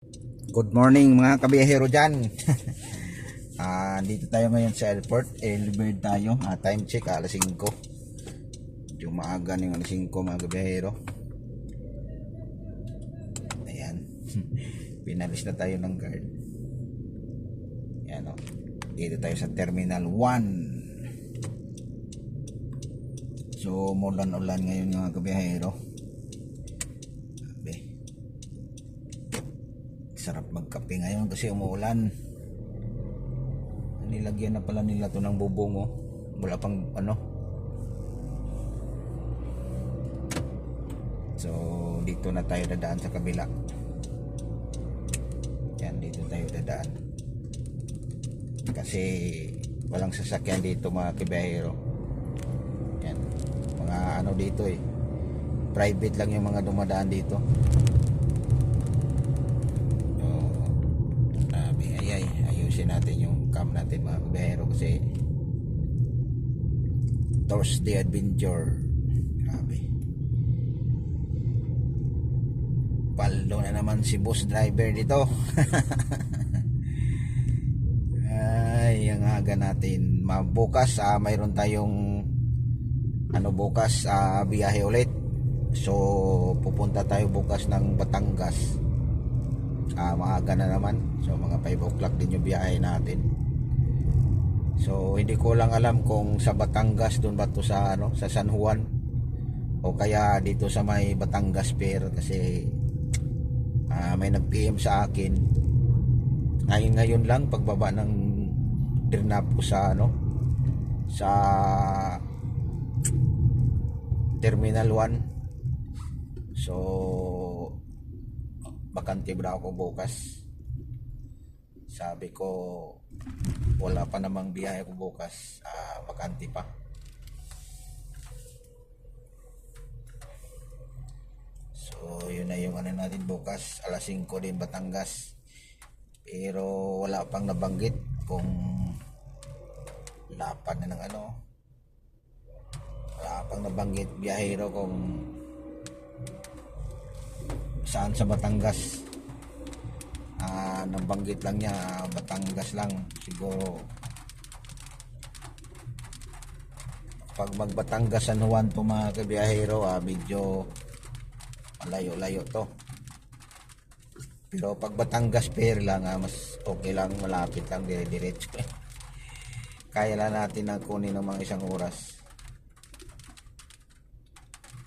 Good morning mga kabiyahero dyan. Dito tayo ngayon sa airport. Early bird tayo. Time check alas 5. Yung maaga na yung alas 5 mga kabiyahero. Ayan. Pinalis na tayo ng guard. Ayan o. Dito tayo sa Terminal 1. So umulan-ulan ngayon mga kabiyahero. Sarap magkape ngayon kasi umuulan. Nilagyan na pala nila to ng bubong oh. Wala pang ano. So dito na tayo dadaan sa kabila. Yan, dito tayo dadaan. Kasi walang sasakyan dito mga kabiyahero. Yan. Mga ano dito eh. Private lang yung mga dumadaan dito. Natin yung cam natin mga kabiyahero kasi Thursday Adventure. Grabe, paldo na naman si boss driver dito. Ay, ang aga natin. Bukas mayroon tayong bukas biyahe ulit. So pupunta tayo bukas ng Batangas. Maaga na naman. So mga 5 o'clock din yung biyahe natin. So hindi ko lang alam kung sa Batangas doon ba to sa sa San Juan o kaya dito sa may Batangas Pier kasi may nag-PM sa akin ngayon lang pagbaba ng Dirnapo sa sa Terminal 1. So bakante ba ako bukas? Sabi ko wala pa namang biyahe ko bukas, bakante pa. So yun na yung natin bukas, alas 5 din Batangas. Pero wala pang nabanggit kung lapan na ng wala pang nabanggit biyahero kung saan sa Batangas. Nabanggit lang niya Batangas lang siguro. Pag mag Batangas San Juan to mga kabiyahero, medyo malayo-layo to. Pero pag Batangas Pier lang mas okay lang, malapit lang, dire-diretso. Kaya lang natin na kunin ng mga 1 oras.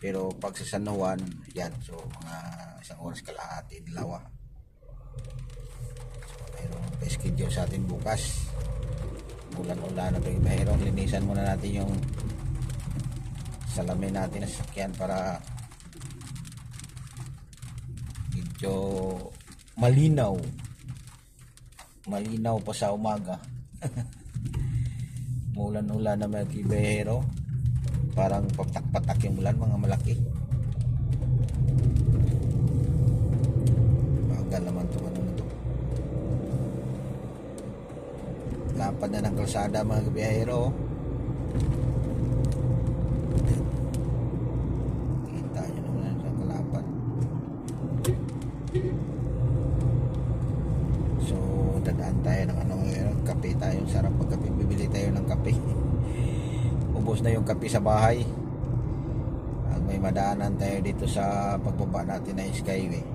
Pero pag sa San Juan, yan, so mga 1 oras kalahati, dalawa. So mayroong schedule sa atin bukas. Ulan-ulan na mayroong linisan muna natin yung salamin natin na sasakyan para medyo malinaw pa sa umaga. Ulan-ulan na mga kabiyahero. Parang patak-patak yung ulan, mga malaki. Magal naman ito to. Lapad na ng kalsada mga kabiyahero. Kita nyo naman sa kalapad. So dadaan tayo ng kape tayo. Sarap pagkape. Bibili tayo ng kape. Ubos na yung kape sa bahay. May madaanan tayo dito sa pagbaba natin na Skyway.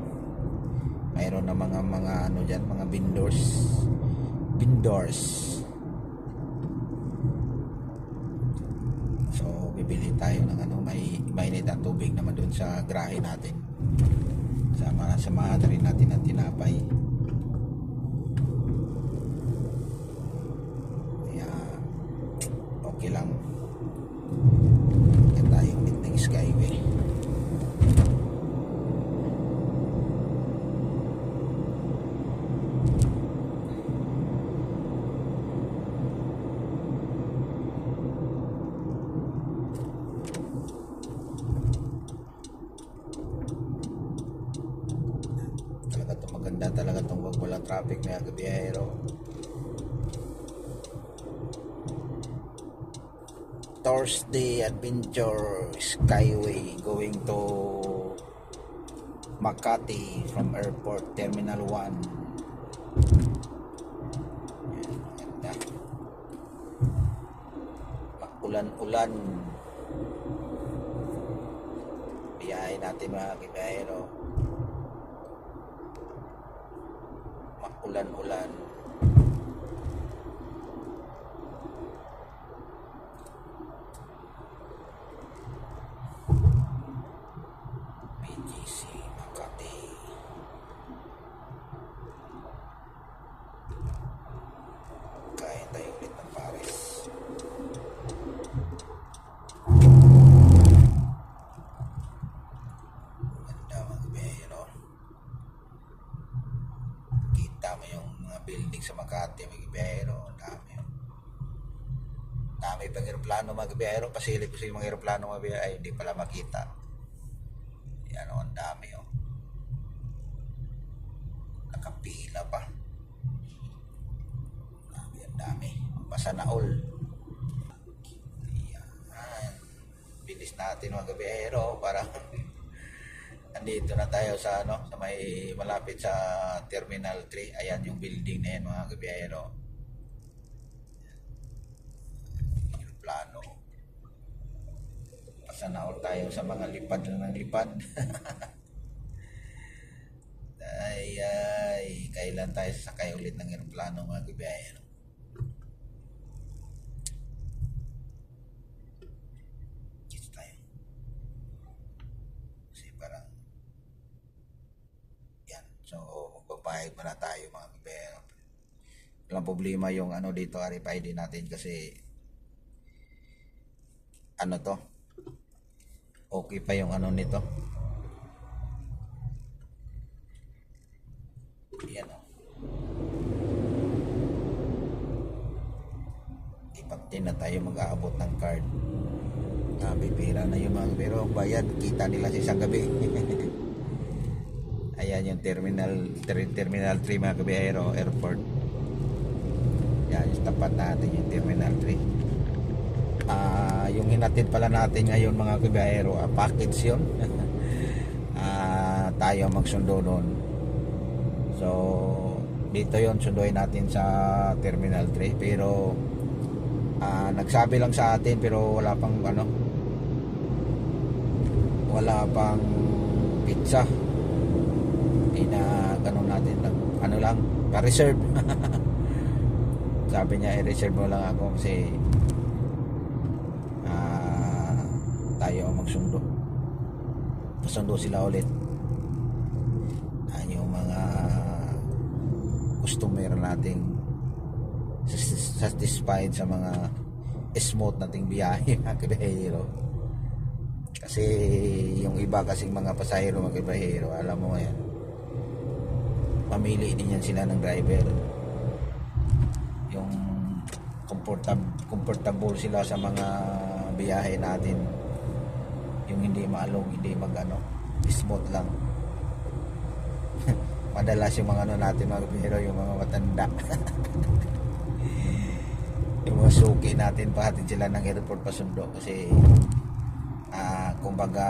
Mayroon na mga dyan, mga vendors. So bibili tayo ng may mainit ang tubig naman doon sa grahe natin. Samahan na rin natin ang tinapay. Kaya okay lang. Tayong ng Skyway. Maganda talaga itong wag walang traffic mga kabiyahero. Thursday Adventure Skyway going to Makati from airport, Terminal 1. Ganda. Ulan-ulan. Biyahe natin mga kibahero. Ulan-ulan. BGC Makati. Kain tayo ulit ng pares. Ganda mga kibahero. Kita mo yung mga building sa Makati mga kibahero. Ang dami. Dami pang aeroplano mga kibahero. Pasilip ko sa mga aeroplano mga kibahero. Ay hindi pala makita. Yan o, ang dami o. Nakapila pa. Ang dami. Basta na all. Yan. Bilis natin mga kibahero. Parang andito na tayo sa sa may malapit sa Terminal 3. Ayan yung building na yan mga kabiyahero. Plano. Pasanaw tayo sa mga lipad ng lipad. Kailan tayo sasakay ulit ng aeroplano mga kabiyahero. Dito tayo. Kasi parang so, magpapahig muna tayo mga kabiyahero. Walang problema yung dito RFID natin kasi to okay pa yung nito. Yan o. Ipagti na tayo mag-aabot ng card. Bibira na yung mga pero bayad kita nila sa isang gabi. Ayan yung Terminal 3 mga kabiyahero, airport. Yan, yung tapat natin yung Terminal 3. Yung hinatid pala natin ngayon mga kabiyahero, package yun. Tayo magsundo nun. So, dito yon sunduin natin sa Terminal 3. Pero, nagsabi lang sa atin pero wala pang wala pang pizza. Ganun natin lang pa-reserve. Sabi niya i-reserve mo lang ako kasi tayo magsundo. Pasundo sila ulit. Yung mga customer nating satisfied sa mga smooth nating biyahe mga kabahero. Kasi yung iba kasing mga pasahero mga kabahero, alam mo yan, mamili din yan sila ng driver. Yung comfortable sila sa mga biyahe natin. Yung hindi maalong, hindi smooth lang. Madalas yung mga natin mga pero yung mga matanda. Yung mga suki natin pahatid sila ng airport pasundo kasi kumbaga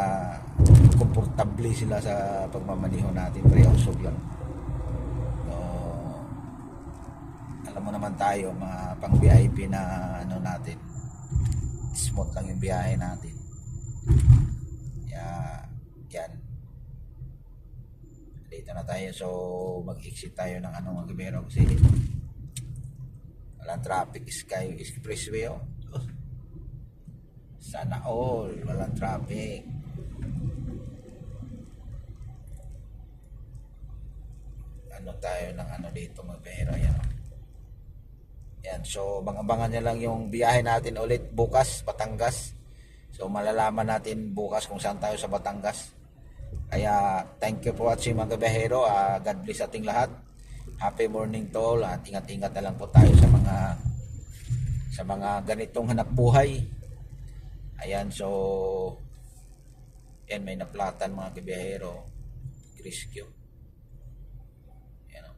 komportable sila sa pagmamaniho natin, pero usog lang. So, alam mo naman tayo mga pang VIP na natin, smooth lang yung biyahe natin. Yan, dito na tayo. So mag-exit tayo ng mga kabero kasi walang traffic. Sky Expressway sana all walang traffic. Tayo ng dito mga kabero. Yan, so abangan nyo lang yung biyahe natin ulit bukas Batangas. So malalaman natin bukas kung saan tayo sa Batangas. Kaya thank you for watching mga kabahero. God bless ating lahat. Happy morning to all. At ingat-ingat na lang po tayo sa mga ganitong hanap buhay. Ayan, so yan, may naplatan mga kabahero. Rescue. Yan.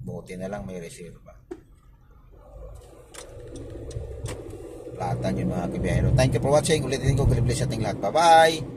Buti na lang may reserva. Lakatan yun mga kabiyahero. Thank you for watching. Ulitin ko, God bless sa ating lahat. Bye-bye!